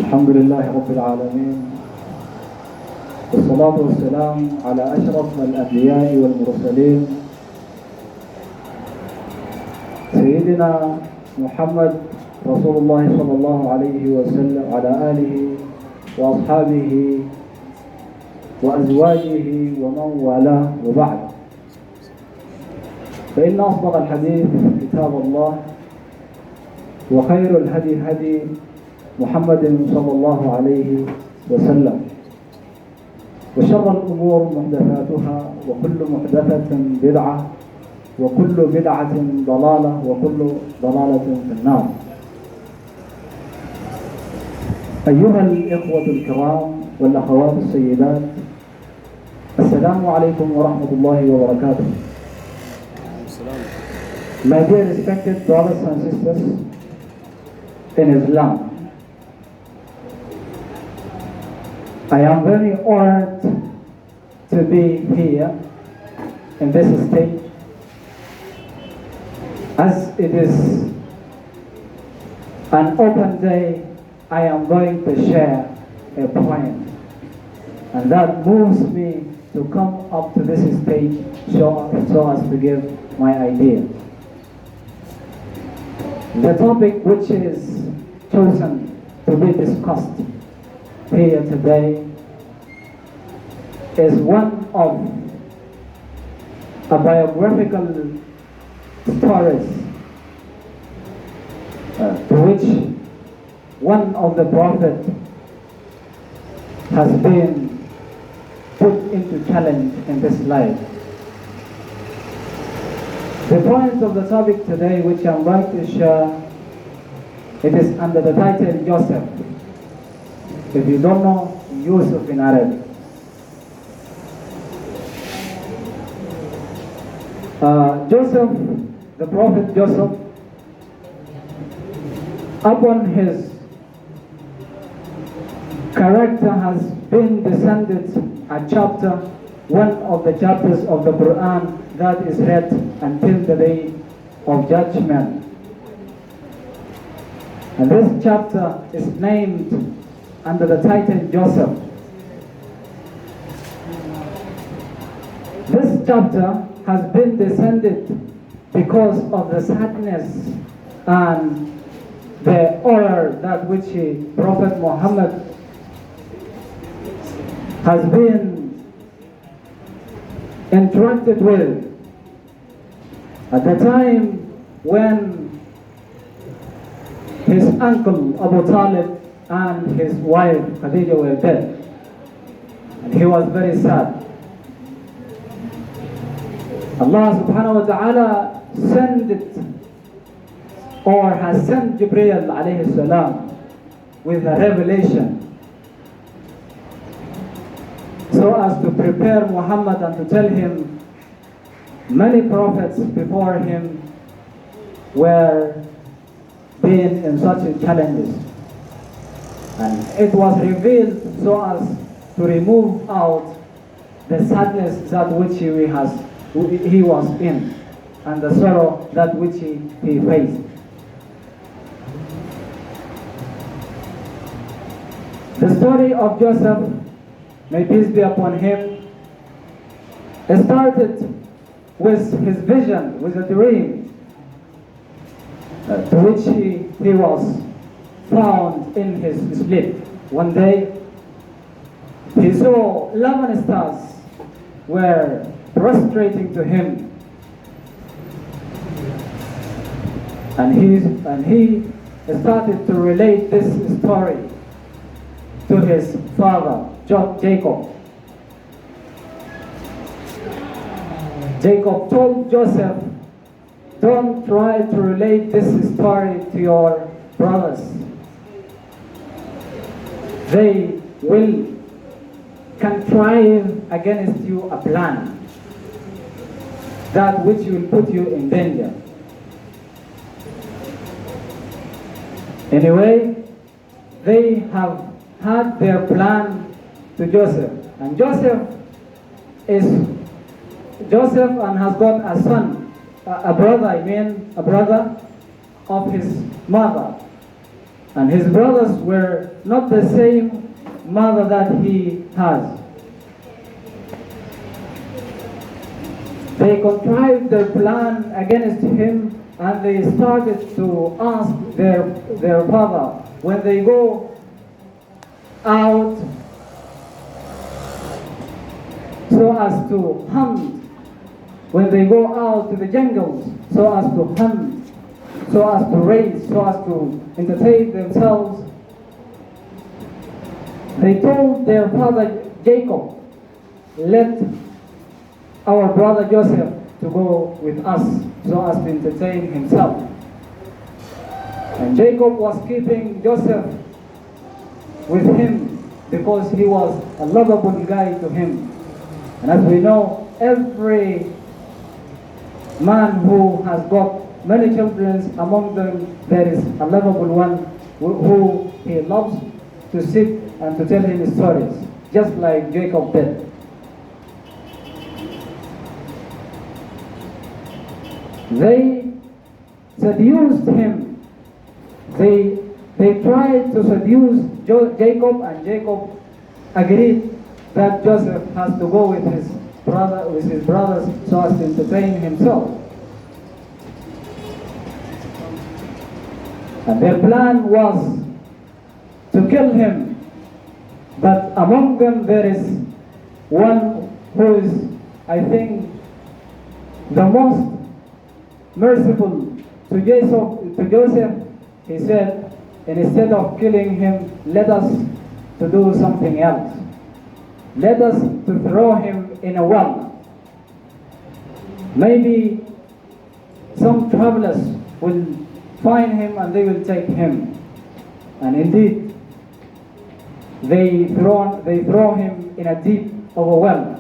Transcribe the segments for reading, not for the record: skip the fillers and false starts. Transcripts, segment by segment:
الحمد لله رب العالمين، والصلاة والسلام على أشرف الأنبياء والمرسلين سيدنا محمد رسول الله صلى الله عليه وسلم على آله وأصحابه وأزواجه ومن والاه، وبعد. فإن أصدق الحديث كتاب الله، وخير الهدي هدي محمد صلى الله عليه وسلم، وشر الأمور محدثاتها، وكل محدثة بدعة، وكل بدعة ضلالة، وكل ضلالة في النار. أيها الإخوة الكرام والأخوات السيدات، السلام عليكم ورحمة الله وبركاته. My dear respected brothers and sisters in Islam, I am very honored to be here in this stage, as it is an open day. I am going to share a point, and that moves me to come up to this stage so as to give my idea. The topic which is chosen to be discussed here today is one of a biographical stories to which one of the prophet has been put into challenge in this life. The point of the topic today, which I'm going to share, it is under the title Yusuf. If you don't know Yusuf in Arabic, Joseph, the prophet Joseph, upon his character has been descended a chapter, one of the chapters of the Quran that is read until the day of judgment. And this chapter is named under the title Joseph. This chapter has been descended because of the sadness and the horror that which Prophet Muhammad has been interacted with at the time when his uncle Abu Talib and his wife Khadija were dead, and he was very sad. Allah subhanahu wa ta'ala sent it, or has sent Jibreel alayhi salam with a revelation so as to prepare Muhammad and to tell him many prophets before him were being in such challenges, and it was revealed so as to remove out the sadness that which he was in, and the sorrow that which he faced. The story of Joseph, may peace be upon him, started with his vision, with a dream, to which he was found in his sleep. One day, he saw 11 stars were prostrating to him, and he started to relate this story to his father, Jacob. Jacob told Joseph, don't try to relate this story to your brothers. They will contrive against you a plan that which will put you in danger. Anyway, they have had their plan to Joseph, and Joseph and has got a son, a brother of his mother, And his brothers were not the same mother that he has. They contrived their plan against him, and they started to ask their father, when they go out so as to hunt, when they go out to the jungles so as to hunt, so as to raise, so as to entertain themselves, they told their father Jacob, let our brother Joseph to go with us so as to entertain himself. And Jacob was keeping Joseph with him because he was a lovable guy to him. And as we know, every man who has got many children, among them there is a lovable one who he loves to sit and to tell him stories, just like Jacob did. They seduced him. They tried to seduce Jacob, and Jacob agreed that Joseph has to go with his brothers so as to entertain himself. And their plan was to kill him. But among them there is one who is, I think, the most merciful to Joseph. He said, instead of killing him, let us to do something else. Let us to throw him in a well. Maybe some travelers will find him and they will take him. And indeed, they throw him in a deep of a well.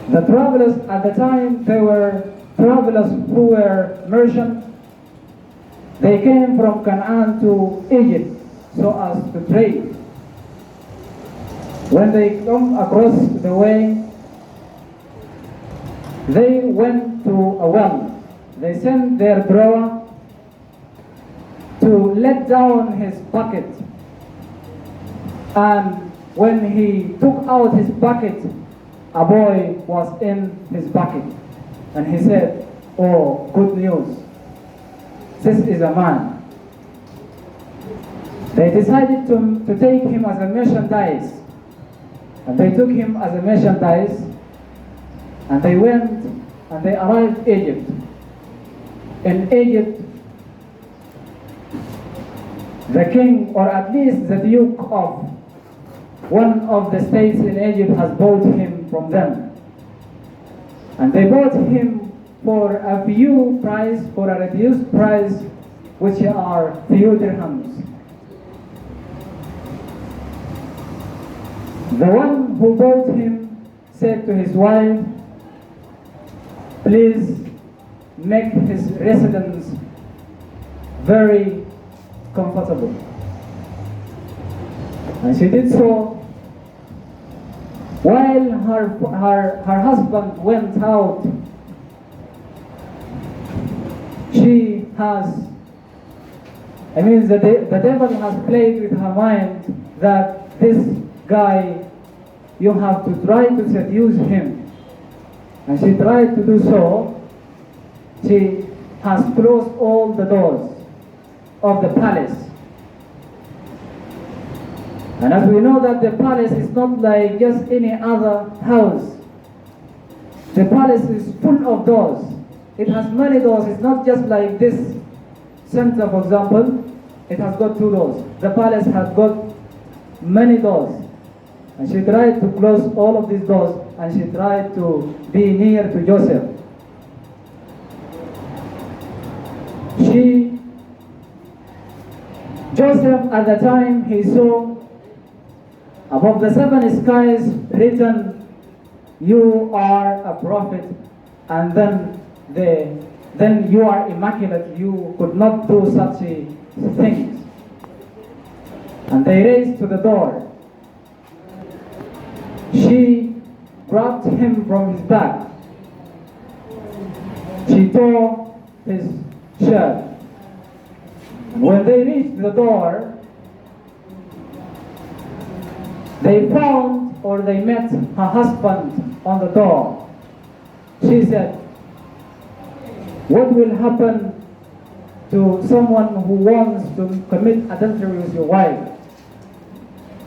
The travelers at the time, they were travelers who were merchants. They came from Canaan to Egypt so as to trade. When they come across the way, they went to a well. They sent their drawer to let down his bucket. And when he took out his bucket, a boy was in his bucket. And he said, oh, good news. This is a man. They decided to take him as a merchandise. And they took him as a merchandise. And they went and they arrived in Egypt. In Egypt, the king, or at least the duke of one of the states in Egypt, has bought him from them. And they bought him for a few price, for a reduced price, which are few dirhams. The one who bought him said to his wife, please make his residence very comfortable. And she did so. While her husband went out, the devil has played with her mind that this guy, you have to try to seduce him. And she tried to do so. She has closed all the doors of the palace. And as we know that the palace is not like just any other house. The palace is full of doors. It has many doors. It's not just like this center, for example. It has got 2 doors. The palace has got many doors. And she tried to close all of these doors, and she tried to be near to Joseph. Joseph at the time, he saw above the 7 skies written, you are a prophet, and then you are immaculate, you could not do such things. And they raised to the door. She grabbed him from his back. She tore his shut. When they reached the door, they found or they met her husband on the door. She said, "What will happen to someone who wants to commit adultery with your wife?"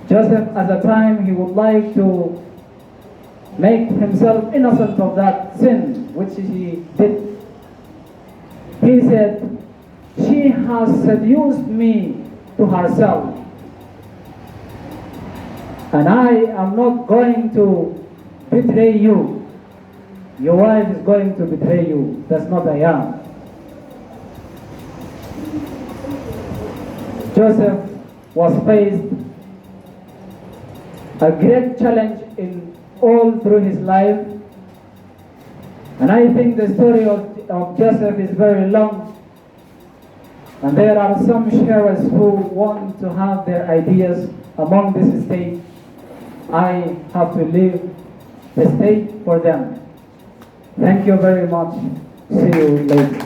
Joseph, at the time, he would like to make himself innocent of that sin which he did. He said, "She has seduced me to herself, and I am not going to betray you. Your wife is going to betray you. That's not I am." Joseph was faced a great challenge in all through his life, and I think the story of Joseph is very long, and there are some sharers who want to have their ideas among this state. I have to leave the state for them. Thank you very much. See you later.